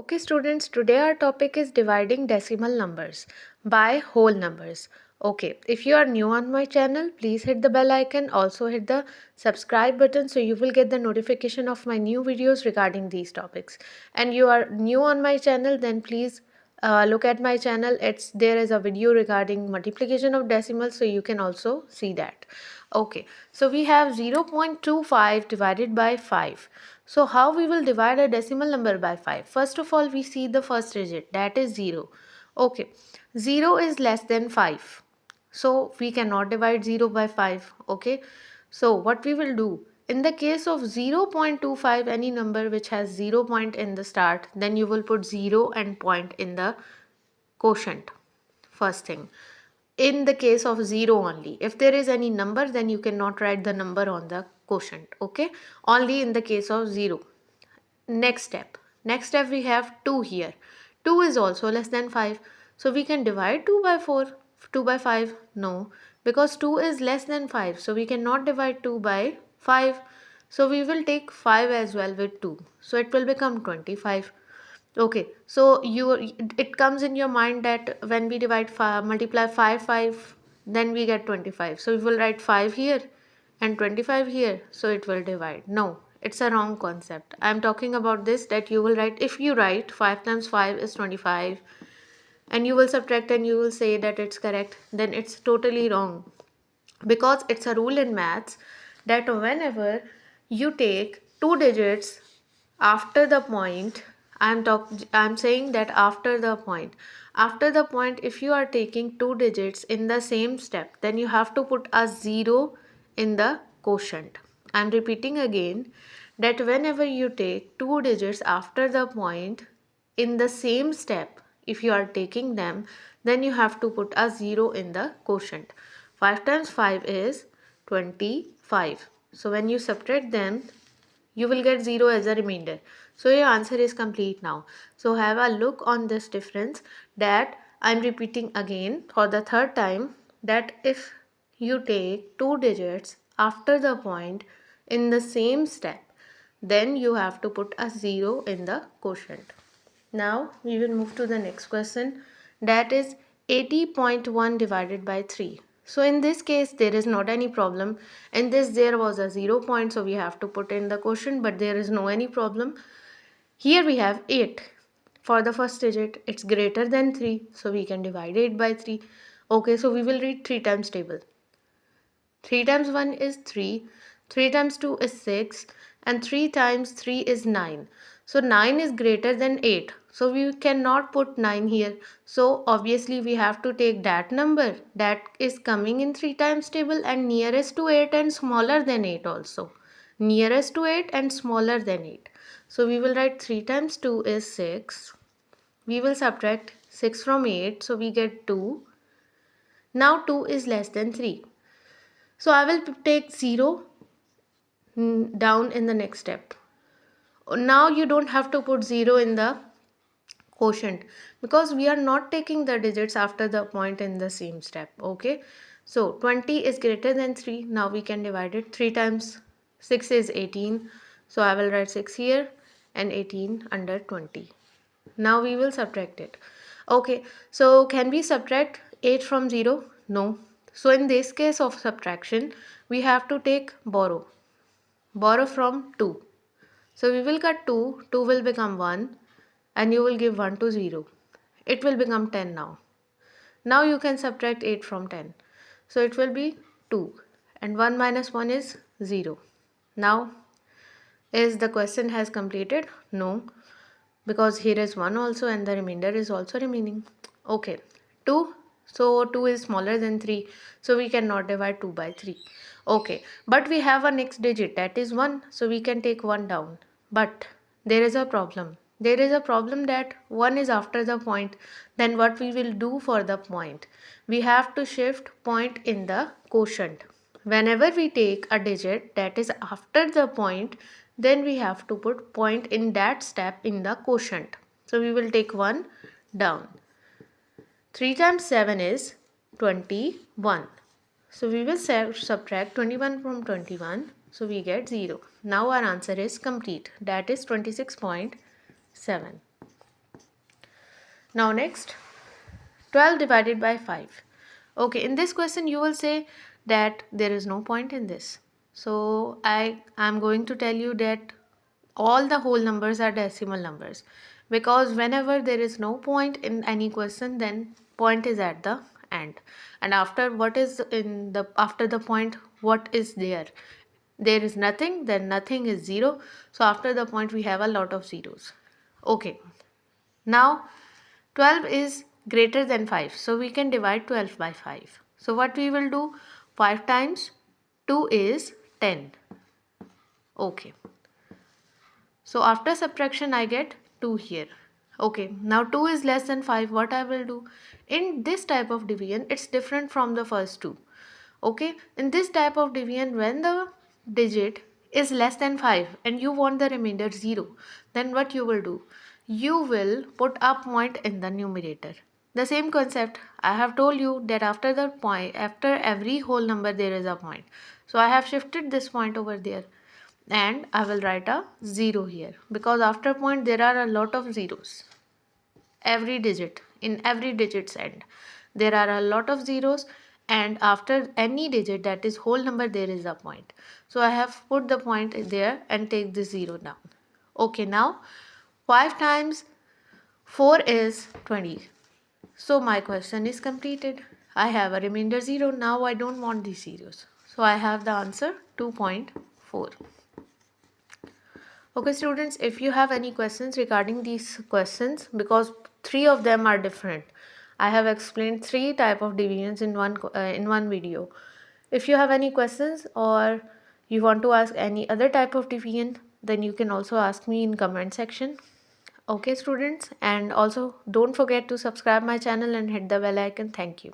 Okay, students, today our topic is dividing decimal numbers by whole numbers. Okay, if you are new on my channel, please hit the bell icon. Also hit the subscribe button so you will get the notification of my new videos regarding these topics. And you are new on my channel, then please look at my channel. There is a video regarding multiplication of decimals, so you can also see that. Okay, so we have 0.25 divided by 5. So how we will divide a decimal number by 5? First of all, we see the first digit, that is 0. Okay, 0 is less than 5. So we cannot divide 0 by 5. Okay, so what we will do? In the case of 0.25, any number which has 0 point in the start, then you will put 0 and point in the quotient. First thing, in the case of 0 only, if there is any number, then you cannot write the number on the quotient. Okay, only in the case of 0. Next step we have 2 here. 2 is also less than 5, so we can divide 2 by 4. 2 by 5, no, because 2 is less than 5, so we cannot divide 2 by 5. So we will take 5 as well with 2, so it will become 25. Okay, so it comes in your mind that when we divide 5, multiply 5, then we get 25. So we will write 5 here and 25 here, so it will divide. No, it's a wrong concept. I'm talking about this, that you will write, if you write 5 times 5 is 25 and you will subtract and you will say that it's correct, then it's totally wrong. Because it's a rule in maths that whenever you take two digits after the point, I'm saying that after the point, if you are taking two digits in the same step, then you have to put a 0 in the quotient. I'm repeating again that whenever you take two digits after the point in the same step, if you are taking them, then you have to put a 0 in the quotient. 5 times 5 is 25. So when you subtract them, you will get 0 as a remainder. So your answer is complete now. So have a look on this difference, that I'm repeating again for the third time, that if you take two digits after the point in the same step, then you have to put a 0 in the quotient. Now we will move to the next question, that is 80.1 divided by 3. So in this case there is not any problem. In this there was a 0 point, so we have to put in the quotient, but there is no any problem. Here we have 8. For the first digit, it's greater than 3, so we can divide 8 by 3. Okay, so we will read 3 times table. 3 times 1 is 3, 3 times 2 is 6, and 3 times 3 is 9. So 9 is greater than 8. So we cannot put 9 here. So obviously we have to take that number that is coming in 3 times table and nearest to 8 and smaller than 8 also. Nearest to 8 and smaller than 8. So we will write 3 times 2 is 6. We will subtract 6 from 8, so we get 2. Now 2 is less than 3. So I will take 0 down in the next step. Now you don't have to put 0 in the quotient because we are not taking the digits after the point in the same step. Okay, so 20 is greater than 3. Now we can divide it. 3 times 6 is 18. So I will write 6 here and 18 under 20. Now we will subtract it. Okay, so can we subtract 8 from 0? No. So in this case of subtraction, we have to take borrow from 2. So we will cut 2, 2 will become 1 and you will give 1 to 0. It will become 10 now. Now you can subtract 8 from 10. So it will be 2 and 1 minus 1 is 0. Now is the question has completed? No, because here is 1 also and the remainder is also remaining. Okay, 2. So 2 is smaller than 3. So we cannot divide 2 by 3. Okay, but we have a next digit, that is 1. So we can take 1 down. But there is a problem. There is a problem that 1 is after the point. Then what we will do for the point? We have to shift point in the quotient. Whenever we take a digit that is after the point, then we have to put point in that step in the quotient. So we will take 1 down. 3 times 7 is 21. So we will subtract 21 from 21. So we get 0. Now our answer is complete. That is 26.7. Now next, 12 divided by 5. Okay, in this question you will say that there is no point in this. So I am going to tell you that all the whole numbers are decimal numbers, because whenever there is no point in any question, then point is at the end, and after what is in the after the point, what is there? There is nothing, then nothing is zero. So after the point we have a lot of zeros. Okay, now 12 is greater than 5, so we can divide 12 by 5. So what we will do, 5 times 2 is 10. Okay, so after subtraction I get 2 here. Okay, now 2 is less than 5. What I will do? In this type of division, it's different from the first two. Okay, in this type of division, when the digit is less than 5 and you want the remainder 0, then what you will do? You will put a point in the numerator. The same concept, I have told you that after the point, after every whole number there is a point. So I have shifted this point over there, and I will write a 0 here, because after point there are a lot of zeros. Every digit, in every digit's end there are a lot of zeros, and after any digit that is whole number there is a point. So I have put the point there and take the 0 down. Okay, now 5 times 4 is 20. So my question is completed. I have a remainder 0. Now I don't want these zeros, so I have the answer 2.4. Okay students, if you have any questions regarding these questions, because three of them are different, I have explained three type of divisions in one video. If you have any questions or you want to ask any other type of division, then you can also ask me in comment section. Okay students, and also don't forget to subscribe my channel and hit the bell icon. Thank you.